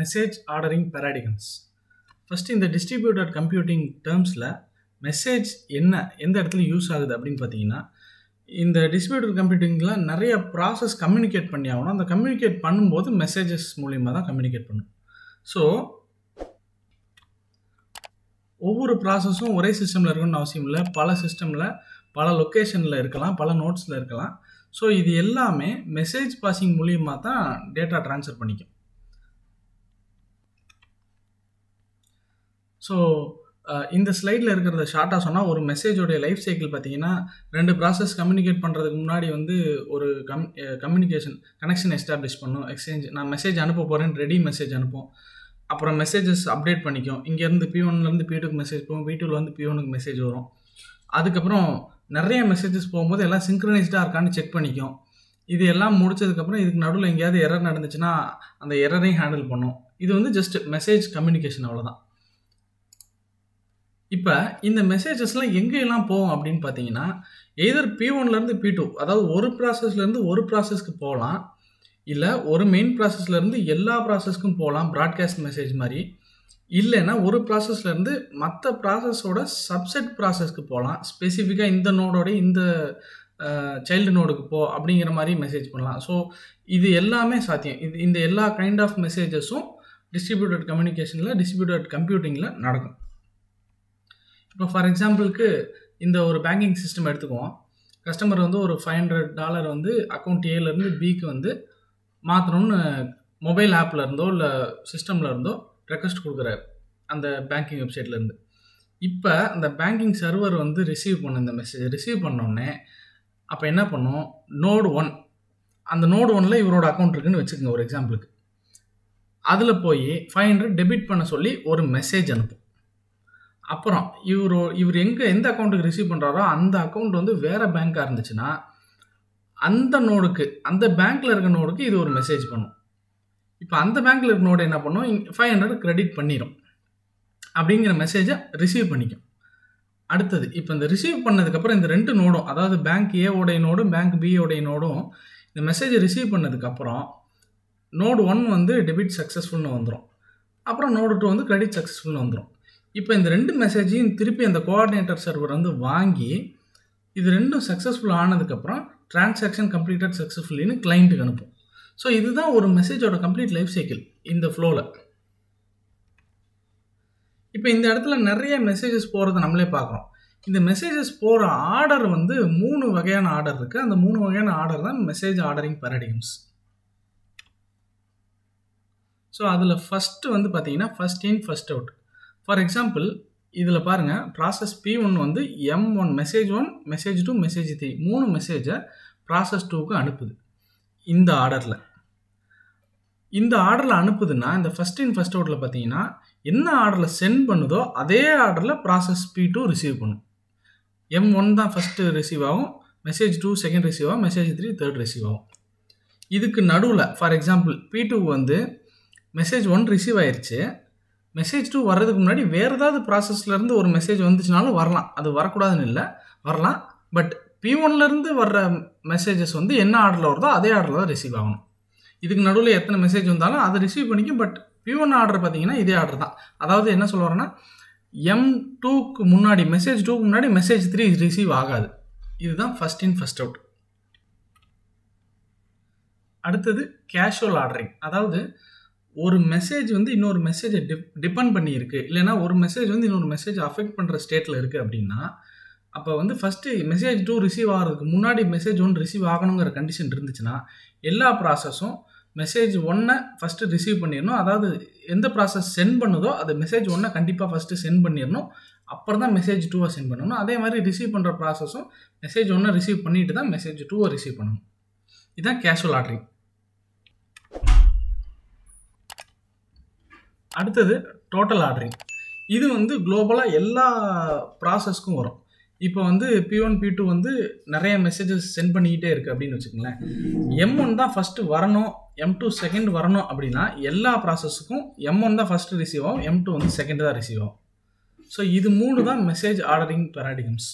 Message ordering paradigms. First இந்த distributed computing டேர்ம்ஸில் message எந்த இடத்துல யூஸ் ஆகுது அப்படின்னு பார்த்தீங்கன்னா, இந்த டிஸ்ட்ரிபியூட்டட் கம்ப்யூட்டிங்கில் நிறைய ப்ராசஸ் கம்யூனிகேட் பண்ணி ஆகணும். அந்த கம்யூனிகேட் பண்ணும்போது மெசேஜஸ் மூலிமா தான் கம்யூனிகேட் பண்ணும். ஸோ ஒவ்வொரு ப்ராசஸும் ஒரே சிஸ்டமில் இருக்கணும்னு அவசியம் இல்லை. பல சிஸ்டமில் பல லொக்கேஷனில் இருக்கலாம், பல நோட்ஸில் இருக்கலாம். ஸோ இது எல்லாமே மெசேஜ் பாசிங் மூலியமாக தான் டேட்டா ட்ரான்ஸ்ஃபர் பண்ணிக்கும். ஸோ இந்த ஸ்லைடில் இருக்கிறத ஷார்ட்டாக சொன்னால், ஒரு மெசேஜோடைய லைஃப் சைக்கிள் பார்த்தீங்கன்னா, 2 ப்ராசஸ் கம்யூனிகேட் பண்ணுறதுக்கு முன்னாடி வந்து ஒரு கனெக்ஷன் எஸ்டாப்ளிஷ் பண்ணும். நான் மெசேஜ் அனுப்ப போகிறேன்னு ரெடி மெசேஜ் அனுப்பும். அப்புறம் மெசேஜஸ் அப்டேட் பண்ணிக்கும். இங்கேருந்து P1லேருந்து P2க்கு மெசேஜ் போகும், P2லேருந்து P1க்கு மெசேஜ் வரும். அதுக்கப்புறம் நிறைய மெசேஜஸ் போகும்போது எல்லாம் சிங்க்ரனைஸ்டாக இருக்கான்னு செக் பண்ணிக்கும். இது எல்லாம் முடிச்சதுக்கப்புறம் இதுக்கு நடுவில் எங்கேயாவது எரர் நடந்துச்சுன்னா அந்த எரரையும் ஹேண்டில் பண்ணும். இது வந்து ஜஸ்ட் மெசேஜ் கம்யூனிகேஷன், அவ்வளோதான். இப்போ இந்த மெசேஜஸ்லாம் எங்கெல்லாம் போகும் அப்படின்னு பார்த்தீங்கன்னா, எய்தர் P1லேருந்து P2, அதாவது ஒரு ப்ராசஸ்லேருந்து ஒரு ப்ராசஸ்க்கு போகலாம், இல்லை ஒரு மெயின் ப்ராசஸ்லேருந்து எல்லா ப்ராசஸ்க்கும் போகலாம், ப்ராட்காஸ்ட் மெசேஜ் மாதிரி. இல்லைன்னா ஒரு ப்ராசஸ்லேருந்து மற்ற ப்ராசஸோட சப்செட் ப்ராசஸ்க்கு போகலாம். ஸ்பெசிஃபிக்காக இந்த நோடோட இந்த சைல்டு நோடுக்கு போ அப்படிங்கிற மாதிரி மெசேஜ் பண்ணலாம். ஸோ இது எல்லாமே சாத்தியம். இந்த எல்லா கைண்ட் ஆஃப் மெசேஜஸும் டிஸ்ட்ரிபியூட்டட் கம்யூனிகேஷனில், டிஸ்ட்ரிபியூட்டட் கம்ப்யூட்டிங்கில் நடக்கும். இப்போ ஃபார் எக்ஸாம்பிளுக்கு இந்த ஒரு பேங்கிங் சிஸ்டம் எடுத்துக்குவோம். கஸ்டமர் வந்து ஒரு $500 வந்து அக்கௌண்ட் ஏலேருந்து பிக்கு வந்து மாற்றணும்னு மொபைல் ஆப்பில் இருந்தோ இல்லை சிஸ்டமில் இருந்தோ ரெக்வஸ்ட் கொடுக்குறாரு அந்த பேங்கிங் வெப்சைட்லேருந்து. இப்போ அந்த பேங்கிங் சர்வர் வந்து ரிசீவ் பண்ண இந்த மெசேஜ் ரிசீவ் பண்ணோடனே அப்போ என்ன பண்ணும், நோடு 1, அந்த நோடு 1ல் இவரோட அக்கௌண்ட் இருக்குன்னு வச்சுக்கோங்க ஒரு எக்ஸாம்பிளுக்கு. அதில் போய் 500 டெபிட் பண்ண சொல்லி ஒரு மெசேஜ் அனுப்பும். அப்புறம் இவர் எந்த அக்கௌண்ட்டுக்கு ரிசீவ் பண்ணுறாரோ அந்த அக்கௌண்ட் வந்து வேறு பேங்காக இருந்துச்சுன்னா அந்த நோடுக்கு, அந்த பேங்க்கில் இருக்க நோடுக்கு இது ஒரு மெசேஜ் பண்ணும். இப்போ அந்த பேங்க்கில் இருக்க நோடு என்ன பண்ணும், 500 கிரெடிட் பண்ணிடும் அப்படிங்கிற மெசேஜை ரிசீவ் பண்ணிக்கும். அடுத்தது இப்போ இந்த ரிசீவ் பண்ணதுக்கப்புறம் இந்த 2 நோடும், அதாவது பேங்க் ஏவோடைய நோடும் பேங்க் பியோடைய நோடும் இந்த மெசேஜை ரிசீவ் பண்ணதுக்கப்புறம் நோடு 1 வந்து டெபிட் சக்ஸஸ்ஃபுல்னு வந்துடும், அப்புறம் நோடு 2 வந்து கிரெடிட் சக்ஸஸ்ஃபுல்னு வந்துடும். இப்போ இந்த 2 மெசேஜையும் திருப்பி அந்த கோஆர்டினேட்டர் சர்வர் வந்து வாங்கி இது 2ம் சக்ஸஸ்ஃபுல் ஆனதுக்கப்புறம் டிரான்சாக்ஷன் கம்ப்ளீட்டட் சக்ஸஸ்ஃபுல்லின்னு கிளைண்ட்டுக்கு அனுப்பும். ஸோ இதுதான் ஒரு மெசேஜோட கம்ப்ளீட் லைஃப் சைக்கிள் இந்த ஃப்ளோவில். இப்போ இந்த இடத்துல நிறைய மெசேஜஸ் போகிறத நம்மளே பார்க்குறோம். இந்த மெசேஜஸ் போகிற ஆர்டர் வந்து 3 வகையான ஆர்டர் இருக்குது. அந்த 3 வகையான ஆர்டர் தான் மெசேஜ் ஆர்டரிங் பேராடிகம்ஸ். ஸோ அதில் ஃபஸ்ட்டு வந்து பார்த்தீங்கன்னா first in first out. For example இதில் பாருங்கள், ப்ராசஸ் P1 வந்து M1 மெசேஜ் 1, மெசேஜ் 2, மெசேஜ் 3 3 மெசேஜை ப்ராசஸ் 2க்கு அனுப்புது. இந்த ஆர்டரில் அனுப்புதுன்னா இந்த ஃபஸ்ட் இன் ஃபஸ்ட் அவுட்டில் பார்த்தீங்கன்னா என்ன ஆர்டரில் சென்ட் பண்ணுதோ அதே ஆர்டரில் ப்ராசஸ் P2 ரிசீவ் பண்ணும். M1 தான் ஃபஸ்ட்டு ரிசீவ் ஆகும், மெசேஜ் 2 செகண்ட் ரிசீவ் ஆகும், மெசேஜ் 3 தேர்ட் ரிசீவ் ஆகும். இதுக்கு நடுவில் ஃபார் எக்ஸாம்பிள் P2 வந்து மெசேஜ் 1 ரிசீவ் ஆயிடுச்சு, மெசேஜ் 2 வர்றதுக்கு முன்னாடி வேறு ஏதாவது ப்ராசஸ்லேருந்து ஒரு மெசேஜ் வந்துச்சுனாலும் வரலாம், அது வரக்கூடாதுன்னு இல்லை, வரலாம். பட் P1லேருந்து வர்ற மெசேஜஸ் வந்து என்ன ஆர்டரில் வருதோ அதே ஆர்டரில் தான் ரிசீவ் ஆகணும். இதுக்கு நடுவில் எத்தனை மெசேஜ் வந்தாலும் அதை ரிசீவ் பண்ணிக்கும். பட் P1 ஆர்டர் பார்த்தீங்கன்னா இதே ஆர்டர் தான். அதாவது என்ன சொல்ல வரேன்னா, M2க்கு முன்னாடி மெசேஜ் 2க்கு முன்னாடி மெசேஜ் 3 ரிசீவ் ஆகாது. இதுதான் ஃபஸ்ட் இன் ஃபஸ்ட் அவுட். அடுத்தது கேஷுவல் ஆர்டரிங். அதாவது ஒரு மெசேஜ் வந்து இன்னொரு மெசேஜை டிபெண்ட் பண்ணி இருக்குது, இல்லைனா ஒரு மெசேஜ் வந்து இன்னொரு மெசேஜ் அஃபெக்ட் பண்ணுற ஸ்டேட்டில் இருக்குது அப்படின்னா, அப்போ வந்து ஃபஸ்ட்டு மெசேஜ் 2 ரிசீவ் ஆகிறதுக்கு முன்னாடி மெசேஜ் 1 ரிசீவ் ஆகணுங்கிற கண்டிஷன் இருந்துச்சுன்னா எல்லா ப்ராசஸும் மெசேஜ் 1 ஃபஸ்ட்டு ரிசீவ் பண்ணிடணும். அதாவது எந்த ப்ராசஸ் சென்ட் பண்ணுதோ அது மெசேஜ் 1 கண்டிப்பாக ஃபஸ்ட்டு சென்ட் பண்ணிடணும், அப்புறம் தான் மெசேஜ் 2 சென்ட் பண்ணணும். அதே மாதிரி ரிசீவ் பண்ணுற ப்ராசஸும் மெசேஜ் 1 ரிசீவ் பண்ணிட்டு தான் மெசேஜ் 2 ரிசீவ் பண்ணணும். இதுதான் கேஷுவல் ஆர்டரிங். அடுத்தது டோட்டல் ஆர்டரிங். இது வந்து குளோபலாக எல்லா ப்ராசஸ்க்கும் வரும். இப்போ வந்து P1 P2 வந்து நிறைய மெசேஜஸ் சென்ட் பண்ணிக்கிட்டே இருக்குது அப்படின்னு வச்சுக்கோங்களேன். M1 தான் ஃபஸ்ட்டு வரணும், M2 செகண்ட் வரணும் அப்படின்னா எல்லா ப்ராசஸுக்கும் M1 தான் ஃபஸ்ட்டு ரிசீவ் ஆகும், M2 வந்து செகண்ட் தான் ரிசீவ் ஆகும். ஸோ இது 3 தான் மெசேஜ் ஆர்டரிங் பேராடிகம்ஸ்.